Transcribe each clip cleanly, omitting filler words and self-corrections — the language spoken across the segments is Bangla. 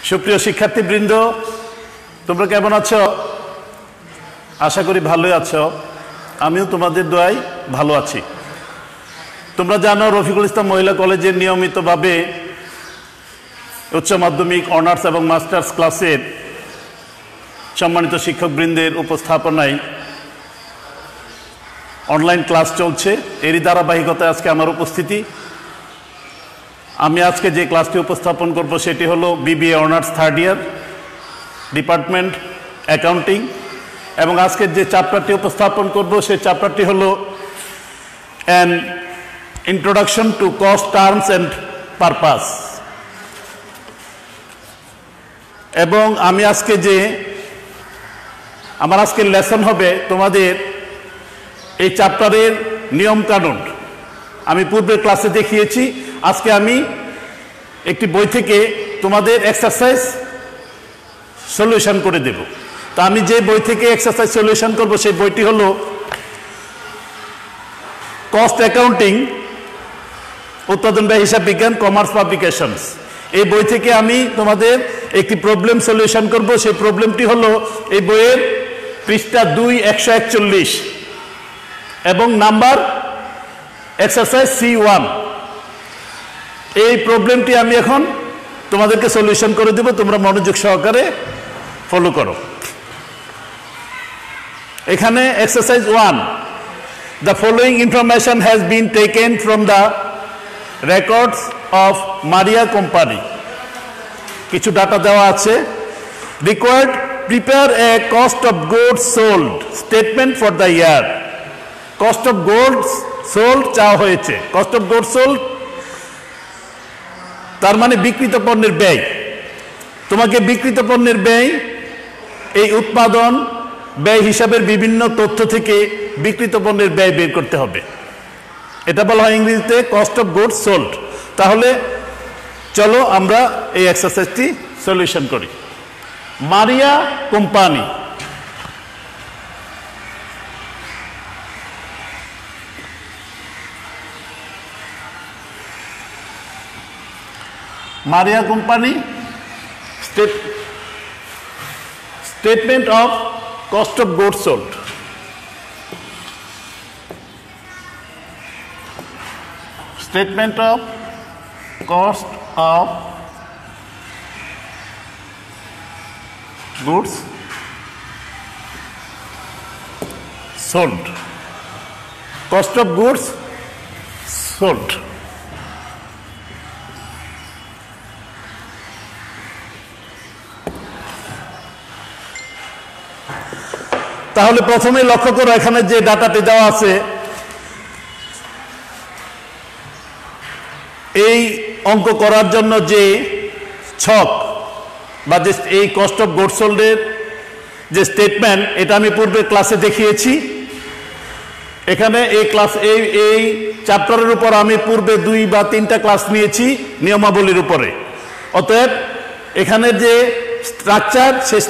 সুপ্রিয় শিক্ষার্থীবৃন্দ, তোমরা কেমন আছো? আশা করি ভালোই আছো। আমিও তোমাদের দোয়ায় ভালো আছি। তোমরা জানো রফিকুল ইসলাম মহিলা কলেজের নিয়মিতভাবে উচ্চ মাধ্যমিক অনার্স এবং মাস্টার্স ক্লাসের সম্মানিত শিক্ষকবৃন্দের উপস্থাপনায় অনলাইন ক্লাস চলছে। এরই ধারাবাহিকতায় আজকে আমার উপস্থিতি। আমি আজকে যে ক্লাসটি উপস্থাপন করব সেটি হলো BBA honours third year, department accounting, এবং আজকের যে চ্যাপ্টারটি উপস্থাপন করব সেই চ্যাপ্টারটি হলো an introduction to cost terms and purpose. এবং আমি আজকে আমার আজকের লেসন হবে তোমাদের এই চ্যাপ্টারের নিয়মকানুন। আমি পূর্বের ক্লাসে দেখিয়েছি। আজকে আমি একটি বই থেকে তোমাদের এক্সারসাইজ সলিউশন করে দেব। তা আমি যে বই থেকে এক্সারসাইজ সলিউশন করব সেই বইটি হলো কস্ট অ্যাকাউন্টিং, উৎপাদন ব্যয় হিসাব বিজ্ঞান, কমার্স পাবলিকেশনস। এই বই থেকে আমি তোমাদের একটি প্রবলেম সলিউশন করব। সেই প্রবলেমটি হলো এই বইয়ের পৃষ্ঠা 2/141 এবং নাম্বার এক্সারসাইজ C1। এই প্রবলেমটি আমি এখন তোমাদেরকে সলিউশন করে দেব, তোমরা মনোযোগ সহকারে ফলো করো। এখানে exercise 1, the following information has been taken from the records of Maria company. কিছু ডাটা দেওয়া আছে। Required prepare a cost of goods sold statement for the year. Cost of goods sold চাওয়া হয়েছে। কস্ট অফ গুডস সোল্ড তার মানে বিক্রিত পণ্যের ব্যয়। তোমাকে বিক্রিত পণ্যের ব্যয়, এই উৎপাদন ব্যয় হিসাবের বিভিন্ন তথ্য থেকে বিক্রিত পণ্যের ব্যয় বের করতে হবে। এটা বলা হয় ইংরেজিতে কস্ট অফ গুডস সোল্ড। তাহলে চলো আমরা এই এক্সারসাইজটি সলিউশন করি। মারিয়া company, Maria Company statement of cost of goods sold. Statement of cost of goods sold. Cost of goods sold. তাহলে প্রথমে লক্ষ্য করো এখানে যে ডাটাটি দেওয়া আছে, এই অঙ্ক করার জন্য যে ছক বা যে এই কস্ট অফ গুডস সোল্ডের যে স্টেটমেন্ট, এটা আমি পূর্বে ক্লাসে দেখিয়েছি। এখানে এই চ্যাপ্টারের উপর আমি পূর্বে 2 বা 3টা ক্লাস নিয়েছি নিয়মাবলীর উপরে। অতএব এখানে যে স্ট্রাকচার, সেই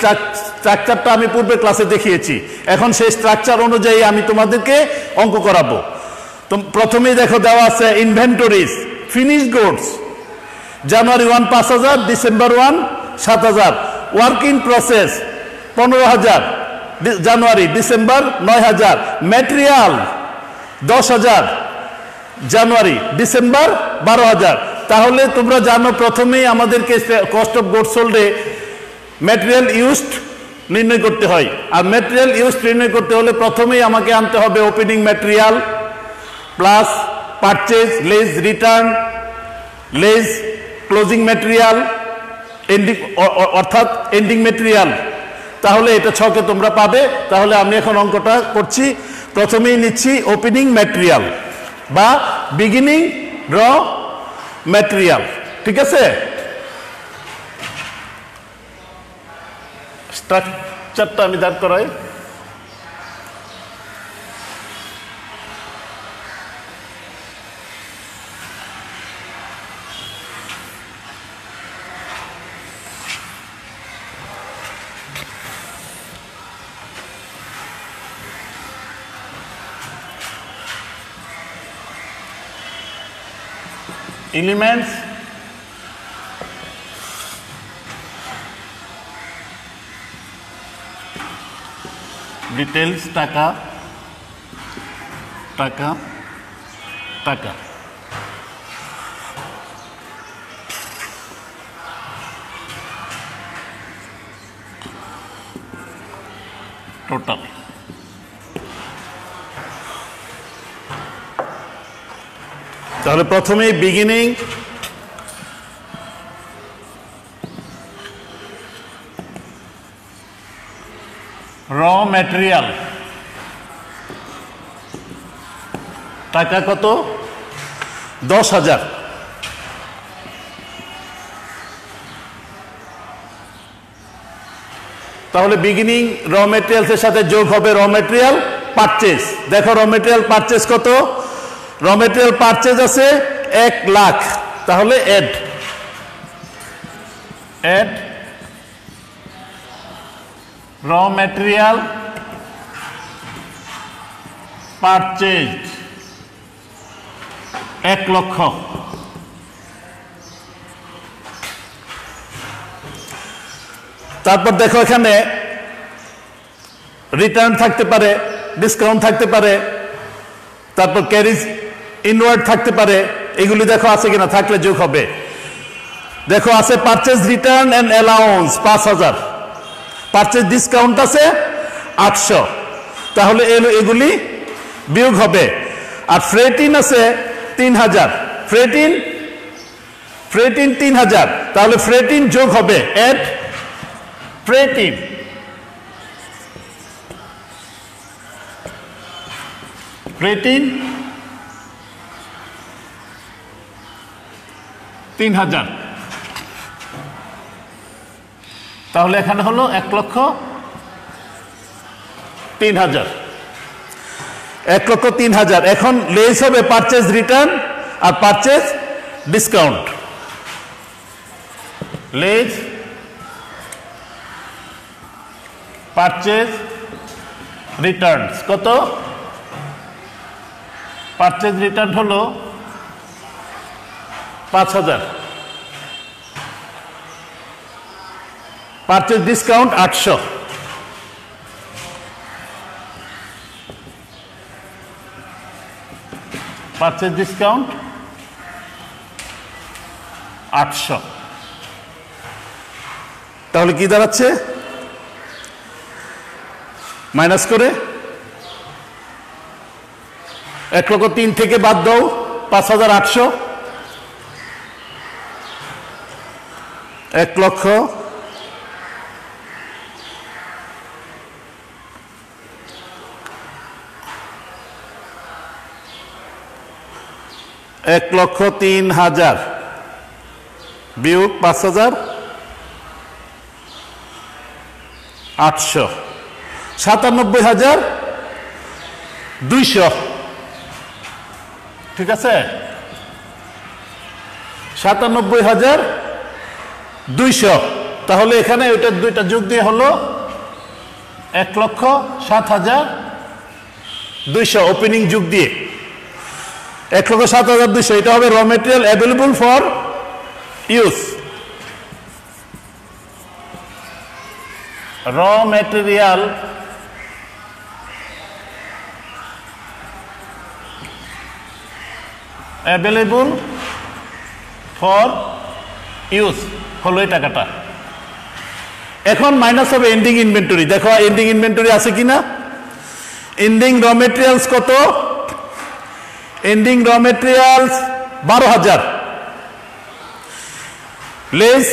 স্ট্রাকচারটা আমি পূর্বে ক্লাসে দেখিয়েছি। এখন সেই স্ট্রাকচার অনুযায়ী আমি তোমাদেরকে অঙ্ক করাবো। তো প্রথমেই দেখো দেওয়া আছে inventories, finish goods, January 1 5,000, December 1 7,000, work in process 15,000, January December 9,000, material 10,000, January December 12,000। তাহলে তোমরা জানো প্রথমেই আমাদেরকে কস্ট অফ গুডস সোল্ডে ম্যাটেরিয়াল ইউজড নির্ণয় করতে হয়। আর ম্যাটেরিয়াল ইউজড নির্ণয় করতে হলে প্রথমেই আমাকে আনতে হবে opening material plus purchase less return less closing material অর্থাৎ এন্ডিং ম্যাটেরিয়াল। তাহলে এটা ছকে তোমরা পাবে। তাহলে আমি এখন অঙ্কটা করছি। প্রথমেই নিচ্ছি ওপেনিং ম্যাটেরিয়াল বা বিগিনিং র ম্যাটেরিয়াল। ঠিক আছে? স্ট্রাকচারটা আমি দাঁড় করাই। elements ডিটেলস টাকা টাকা টাকা টোটাল তাহলে প্রথমেই বিগিনিং র ম্যাটেরিয়াল টাকা কত 10,000 তাহলে বিগিনিং র ম্যাটেরিয়ালসের সাথে যোগ হবে র ম্যাটেরিয়াল পারচেজ দেখো র ম্যাটেরিয়াল পারচেজ কত র ম্যাটেরিয়াল পারচেজ আছে 1 লাখ তাহলে এড র ম্যাটেরিয়াল পারচেজ 1 লক্ষ তারপর দেখো এখানে রিটার্ন থাকতে পারে ডিসকাউন্ট থাকতে পারে তারপর ক্যারিজ ইনওয়ার্ড থাকতে পারে এগুলি দেখো আছে কিনা থাকলে যোগ হবে দেখো আছে purchase return and allowance 5,000 purchase discount আছে 800 তাহলে এগুলি বিয়োগ হবে আর ফ্রেটিন আছে 3,000 ফ্রেটিন 3,000 তাহলে ফ্রেটিন যোগ হবে এড ফ্রেটিন ফ্রেটিন 3,000 তাহলে এখানে হলো 1,03,000 1,03,000 এখন লেস হবে পারচেজ রিটার্ন আর purchase discount less purchase returns কত পারচেজ রিটার্ন হলো 5,000 পারচেজ ডিসকাউন্ট 800 পারচেজ ডিসকাউন্ট 800 তাহলে কি দাঁড়াচ্ছে মাইনাস করে 1,03,000 থেকে বাদ দাও 5,800 1 লক্ষ 1,03,000 বিয়োগ 5,800 97,200 ঠিক আছে 97,200 তাহলে এখানে ওইটা দুইটা যোগ দিয়ে হলো 1,07,200 ওপেনিং যোগ দিয়ে 1,07,200 এটা হবে র মেটেরিয়াল অ্যাভেলেবল ফর ইউজ র মেটেরিয়াল অ্যাভেলেবল ফর ইউজ হলো এই টাকাটা এখন মাইনাস হবে এন্ডিং ইনভেন্টরি দেখো এন্ডিং ইনভেন্টরি আছে কিনা এন্ডিং র মেটেরিয়ালস কত ending raw materials 12,000 less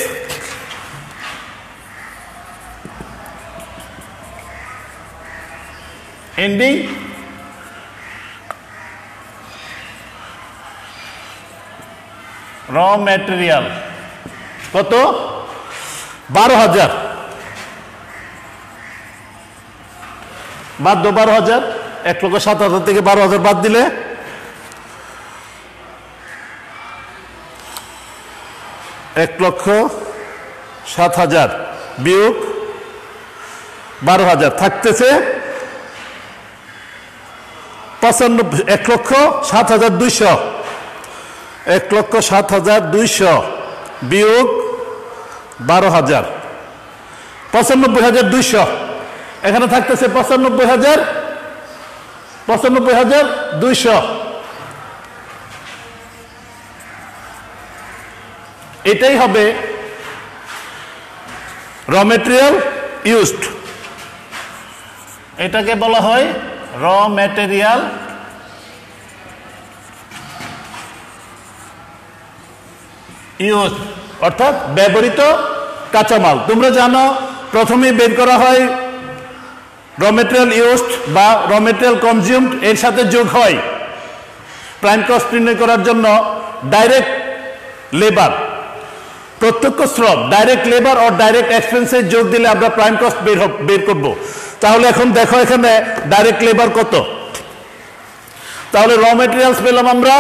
ending র মেটেরিয়াল কত 12,000 বাদ দো 12,000 1,07,000 থেকে 12,000 বাদ দিলে 1,07,000 বিয়োগ 12,000 থাকতেছে 1,07,200 1,07,200 বিয়োগ 12,000 95,200 এখানে থাকতেছে 95,200। এটাই হবে র মেটেরিয়াল ইউজড। এটাকে বলা হয় র মেটেরিয়াল ইউজ, অর্থাৎ ব্যবহৃত কাঁচামাল। তোমরা জানো প্রথমে বের করা হয় র মেটেরিয়াল ইউজড বা র মেটেরিয়াল কনজিউমড, এর সাথে যোগ হয় প্রাইম কস্ট নির্ণয় করার জন্য ডাইরেক্ট লেবার, প্রত্যক্ষ শ্রম, ডাইরেক্ট লেবার ও ডাইরেক্ট এক্সপেন্সে যোগ দিলে আমরা প্রাইম কস্ট বের করব। তাহলে এখন দেখো এখানে ডাইরেক্ট লেবার কত, তাহলে র মেটেরিয়ালস পেলাম আমরা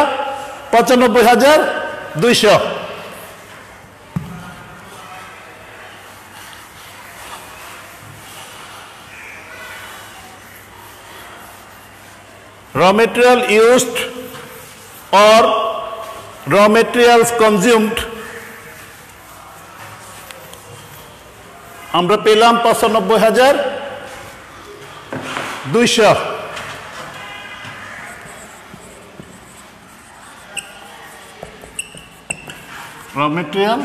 95,200। raw material used or raw materials consumed আমরা পেলাম 95,200। raw material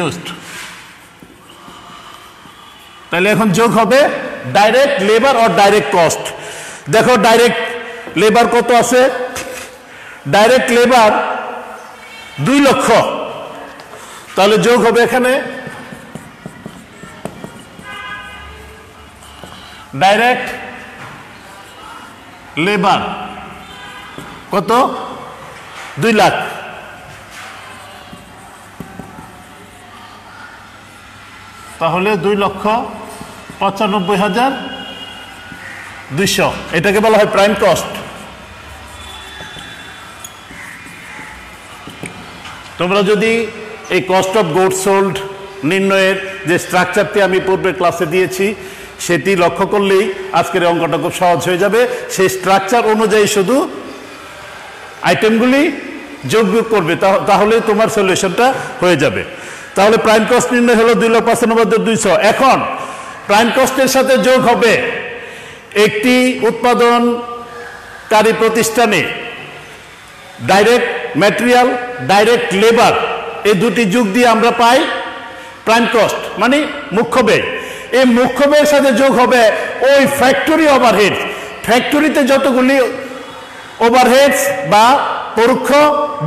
used, তাহলে এখন যোগ হবে ডাইরেক্ট লেবার আর ডাইরেক্ট কস্ট। দেখো ডাইরেক্ট লেবার কত আছে, ডাইরেক্ট লেবার 2 লক্ষ, তাহলে যোগ হবে এখানে ডাইরেক্ট লেবার কত 2 লাখ, তাহলে 2,95,200। এটাকে বলা হয় প্রাইম কস্ট। তোমরা যদি এই কস্ট অফ গুডস সোল্ড নির্ণয়ের যে স্ট্রাকচারটি আমি পূর্বের ক্লাসে দিয়েছি সেটি লক্ষ্য করলেই আজকের অঙ্কটা খুব সহজ হয়ে যাবে। সেই স্ট্রাকচার অনুযায়ী শুধু আইটেমগুলি যোগ করবে, তাহলে তোমার সলিউশনটা হয়ে যাবে। তাহলে প্রাইম কস্ট নির্ণয় হলো 2,95,200। এখন প্রাইম কস্টের সাথে যোগ হবে একটি উৎপাদনকারী প্রতিষ্ঠানে ডাইরেক্ট ম্যাটেরিয়াল, ডাইরেক্ট লেবার, এই দুটি যোগ দিয়ে আমরা পাই প্রাইম কস্ট, মানে মুখ্য ব্যয়। এই মুখ্য ব্যয়ের সাথে যোগ হবে ওই ফ্যাক্টরি ওভারহেড, ফ্যাক্টরিতে যতগুলি ওভারহেডস বা পরোক্ষ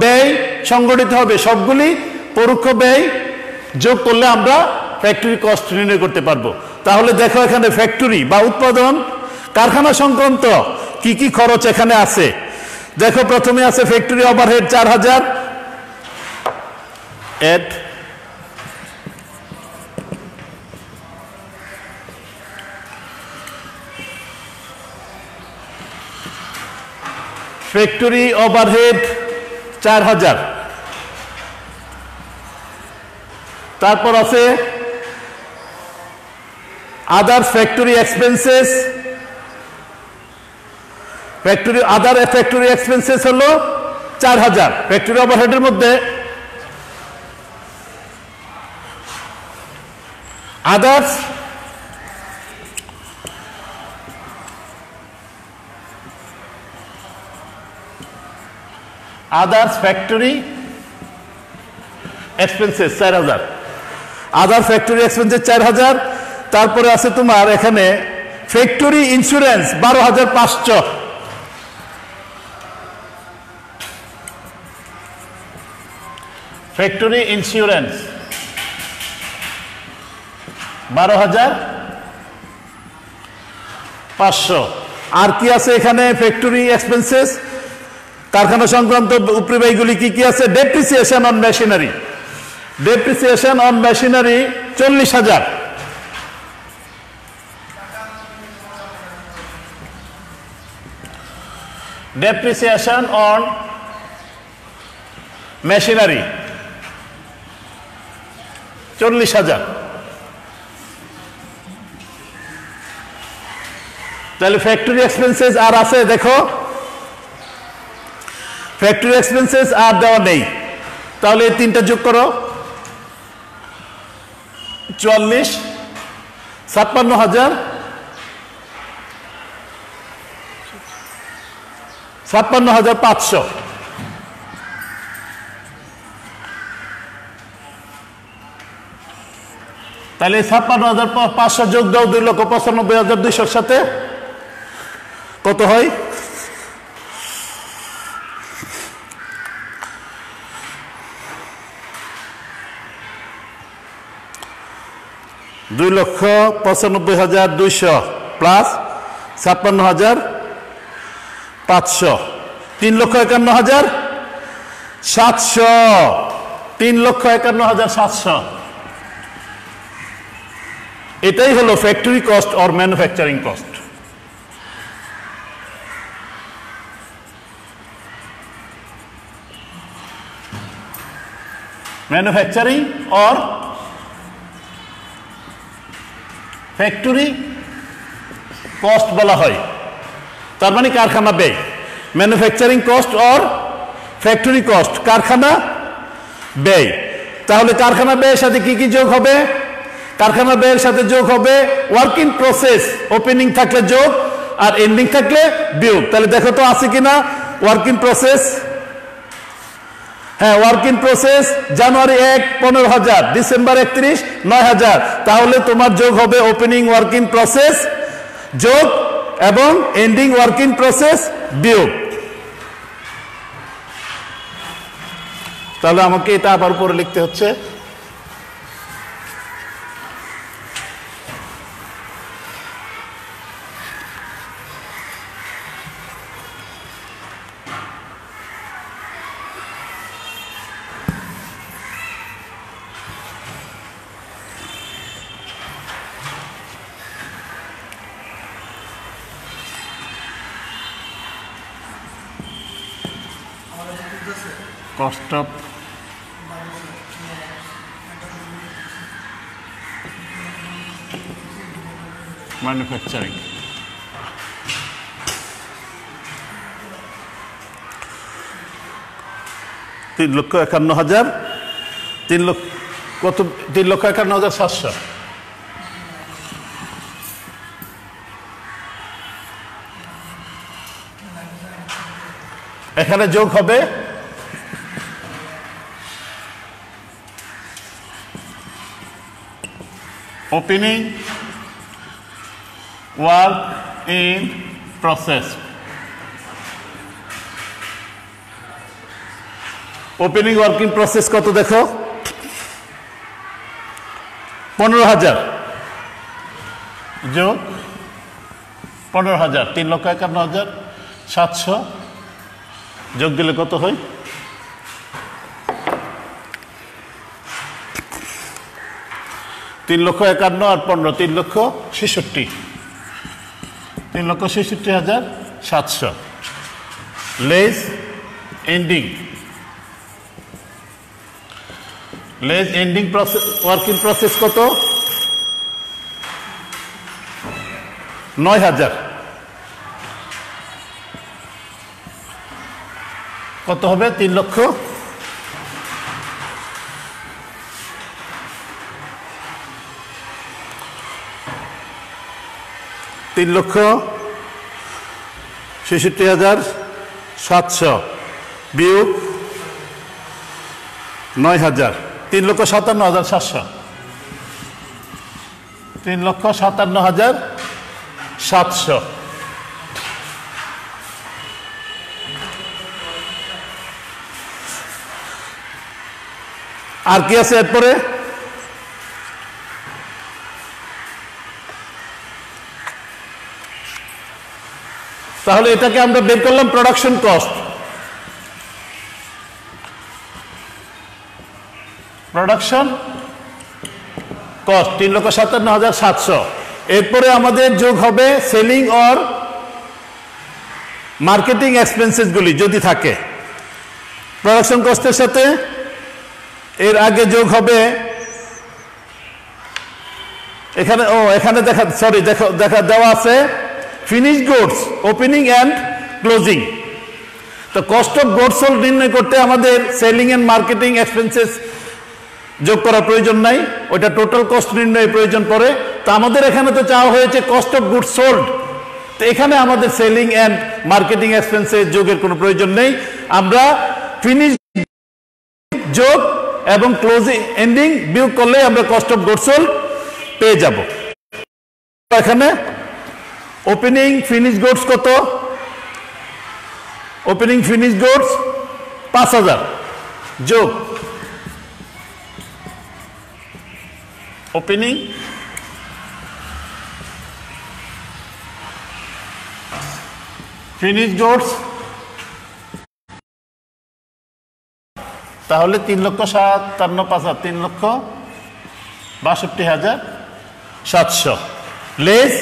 ব্যয় সংগঠিত হবে সবগুলি পরোক্ষ ব্যয় যোগ করলে আমরা ফ্যাক্টরি কস্ট নির্ণয় করতে পারবো। তাহলে দেখো এখানে ফ্যাক্টরি বা উৎপাদন কারখানা সংক্রান্ত কি কি খরচ এখানে আছে। দেখো প্রথমে আছে factory overhead 4,000, add factory overhead 4,000। তারপর আছে other factory expenses, other factory expenses হলো 4,000। ফ্যাক্টরি ওভারহেডের মধ্যে others factory expenses 4,000, other factory expenses 4,000। তারপরে আছে তোমার এখানে ফ্যাক্টরি ইন্স্যুরেন্স 12,500, ফ্যাক্টরি ইন্স্যুরেন্স 12,500। আর কি আছে এখানে ফ্যাক্টরি এক্সপেন্সেস কারখানা সংক্রান্ত উপরি ব্যয়গুলি কি কি আছে? Depreciation on machinery, depreciation on machinery 40,000, depreciation on machinery 40,000। তাহলে ফ্যাক্টরি এক্সপেন্সেস আর আছে, দেখো ফ্যাক্টরি এক্সপেন্সেস আর দেওয়া নেই, তাহলে এই তিনটা যোগ করো 44, 56,500 তাহলে 56,500 যোগ দাও 2,95,200 সাথে কত হয়? $2,95,200 প্লাস 56,500 3,51,700 3,51,700 এটাই হলো factory cost or manufacturing cost. Manufacturing or factory cost বলা হয়, তার মানে কারখানা ব্যয়। Manufacturing cost or factory cost কারখানা ব্যয়। তাহলে কারখানা ব্যয়ের সাথে কি কি যোগ হবে? কারখানা ব্যয়ের সাথে যোগ হবে ওয়ার্ক ইন প্রসেস, ওপেনিং থাকলে যোগ আর এন্ডিং থাকলে বিয়োগ। তাহলে দেখো তো আছে কিনা ওয়ার্ক ইন প্রসেস। হ্যাঁ, work in process January 1 15,000, December 31 9,000। তাহলে তোমার যোগ হবে ওপেনিং ওয়ার্ক ইন প্রসেস যোগ এবং এন্ডিং ওয়ার্ক ইন প্রসেস বিয়োগ। তাহলে আমাকে এটা আবার উপরে লিখতে হচ্ছে। Cost of manufacturing. 3,51,000 কত? 3,51,700। এখানে যোগ হবে opening work in process. Opening work in process কত দেখো? 15,000 যোগ 15,000 3,51,700 যোগ দিলে কত হয়? 3,51,000 আর 15 3,66,000 3,66,700 less ending process work in process কত? 9,000। কত হবে? 3 লক্ষ 3,66,700 বিয়োগ 9,000 3,57,700 3,57,700 আর কি আছে এরপরে? তাহলে এটাকে আমরা বের করলাম প্রোডাকশন কস্ট। Production cost 3,57,700। এরপরে আমাদের যোগ হবে সেলিং অর মার্কেটিং এক্সপেন্সেস গুলি যদি থাকে প্রোডাকশন কস্টের সাথে। এর আগে যোগ হবে এখানে দেখা দেওয়া আছে finish goods opening and closing. তো কস্ট অফ গুডস সোল্ড নির্ণয় করতে আমাদের সেলিং এন্ড মার্কেটিং এক্সপেন্সেস যোগ করার প্রয়োজন নাই, ওইটা টোটাল কস্ট নির্ণয়ের প্রয়োজন পড়ে। তো আমাদের এখানে তো চাওয়া হয়েছে কস্ট অফ গুডস সোল্ড, তো এখানে আমাদের সেলিং অ্যান্ড মার্কেটিং এক্সপেন্সের যোগের কোনো প্রয়োজন নেই। আমরা ফিনিশ যোগ এবং ক্লোজিং এন্ডিং বিয়োগ করলে আমরা কস্ট অফ গুডস সোল্ড পেয়ে যাব। এখানে ওপেনিং ফিনিশ গুডস কত? ওপেনিং ফিনিশ গুডস 5000 যোগ ওপেনিং ফিনিশ গুডস, তাহলে 3,57,500 3,62,700 লেস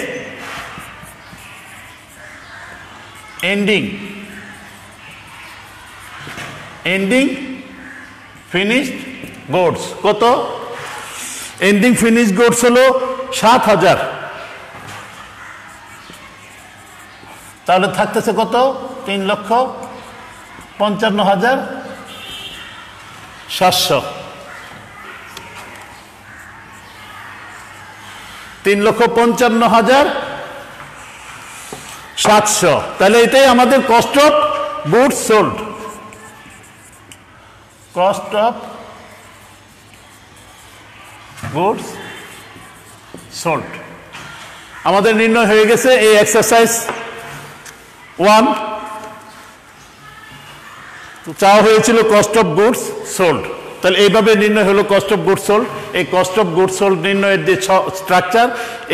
এন্ডিং ফিনিশড গুডস কত? এন্ডিং ফিনিশ গুডস হলো 7,000, তাহলে থাকতেছে কত? 3,55,700 3,55,700, তাহলে এটাই আমাদের cost of goods sold. Cost of goods sold আমাদের নির্ণয় হয়ে গেছে। এই এক্সারসাইজ 1 চাওয়া হয়েছিল কস্ট অফ গুডস সোল্ড, তাহলে এইভাবে নির্ণয় হলো কস্ট অফ গুডস সোল্ড। এই কস্ট অফ গুডস সোল্ড নির্ণয়ের যে স্ট্রাকচার,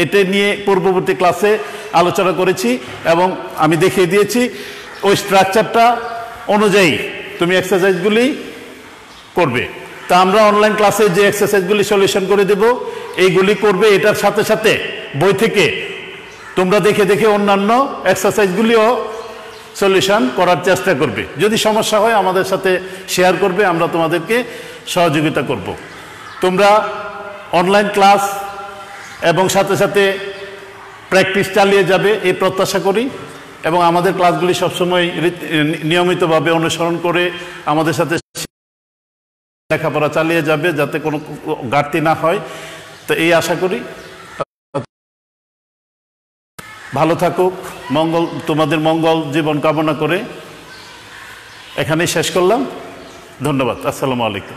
এটা নিয়ে পূর্ববর্তী ক্লাসে আলোচনা করেছি এবং আমি দেখিয়ে দিয়েছি। ওই স্ট্রাকচারটা অনুযায়ী তুমি এক্সারসাইজগুলি করবে। তা আমরা অনলাইন ক্লাসে যে এক্সারসাইজগুলি সলিউশন করে দেব, এইগুলি করবে। এটার সাথে সাথে বই থেকে তোমরা দেখে দেখে অন্যান্য এক্সারসাইজগুলিও সলিউশন করার চেষ্টা করবে। যদি সমস্যা হয় আমাদের সাথে শেয়ার করবে, আমরা তোমাদেরকে সহযোগিতা করব। তোমরা অনলাইন ক্লাস এবং সাথে সাথে প্র্যাকটিস চালিয়ে যাবে এই প্রত্যাশা করি, এবং আমাদের ক্লাসগুলি সবসময় নিয়মিতভাবে অনুসরণ করে আমাদের সাথে লেখাপড়া চালিয়ে যাবে, যাতে কোনো ঘাটতি না হয়। তো এই আশা করি। ভালো থাকুক, তোমাদের মঙ্গল জীবন কামনা করে এখানেই শেষ করলাম। ধন্যবাদ। আসসালামু আলাইকুম।